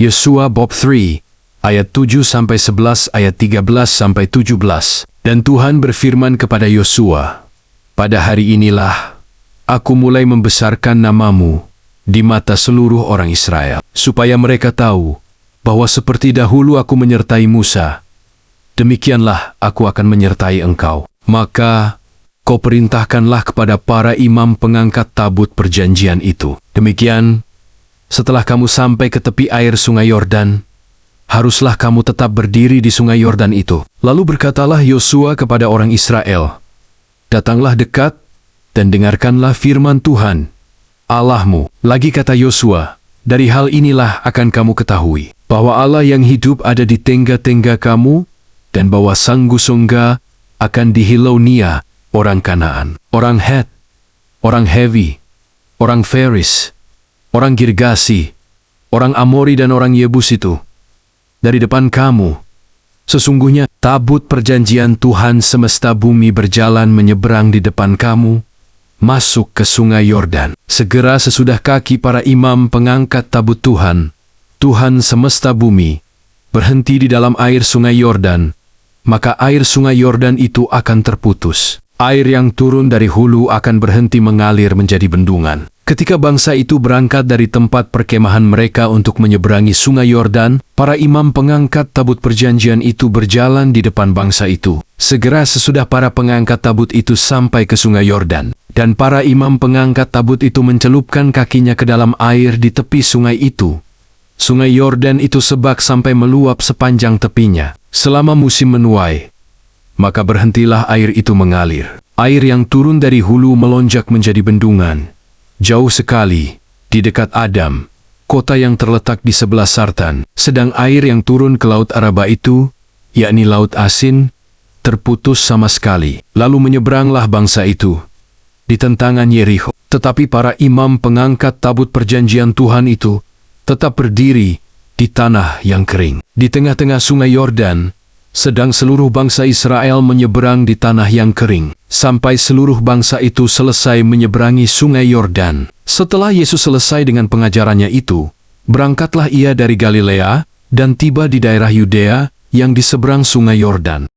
Yosua bab 3, ayat 7-11, ayat 13-17. Dan Tuhan berfirman kepada Yosua, "Pada hari inilah aku mulai membesarkan namamu di mata seluruh orang Israel, supaya mereka tahu bahwa seperti dahulu aku menyertai Musa, demikianlah aku akan menyertai engkau. Maka kau perintahkanlah kepada para imam pengangkat tabut perjanjian itu. Demikian, setelah kamu sampai ke tepi air sungai Yordan, haruslah kamu tetap berdiri di sungai Yordan itu." Lalu berkatalah Yosua kepada orang Israel, "Datanglah dekat dan dengarkanlah firman Tuhan, Allahmu." Lagi kata Yosua, "Dari hal inilah akan kamu ketahui bahwa Allah yang hidup ada di tengga-tengga kamu, dan bahwa sanggu-sungga akan di Hilonia, orang Kanaan, orang Het, orang Hevi, orang Feris, orang Girgasi, orang Amori dan orang Yebus itu, dari depan kamu. Sesungguhnya tabut perjanjian Tuhan semesta bumi berjalan menyeberang di depan kamu, masuk ke sungai Yordan. Segera sesudah kaki para imam pengangkat tabut Tuhan, Tuhan semesta bumi, berhenti di dalam air sungai Yordan, maka air sungai Yordan itu akan terputus. Air yang turun dari hulu akan berhenti mengalir menjadi bendungan. Ketika bangsa itu berangkat dari tempat perkemahan mereka untuk menyeberangi sungai Yordan, para imam pengangkat tabut perjanjian itu berjalan di depan bangsa itu. Segera sesudah para pengangkat tabut itu sampai ke sungai Yordan, dan para imam pengangkat tabut itu mencelupkan kakinya ke dalam air di tepi sungai itu, sungai Yordan itu sebak sampai meluap sepanjang tepinya. Selama musim menuai, maka berhentilah air itu mengalir. Air yang turun dari hulu melonjak menjadi bendungan, jauh sekali, di dekat Adam, kota yang terletak di sebelah Sartan. Sedang air yang turun ke Laut Araba itu, yakni Laut Asin, terputus sama sekali. Lalu menyeberanglah bangsa itu di tentangan Yerikho. Tetapi para imam pengangkat tabut perjanjian Tuhan itu tetap berdiri di tanah yang kering, di tengah-tengah sungai Yordan, sedang seluruh bangsa Israel menyeberang di tanah yang kering, sampai seluruh bangsa itu selesai menyeberangi sungai Yordan. Setelah Yesus selesai dengan pengajarannya itu, berangkatlah ia dari Galilea dan tiba di daerah Yudea yang di seberang sungai Yordan.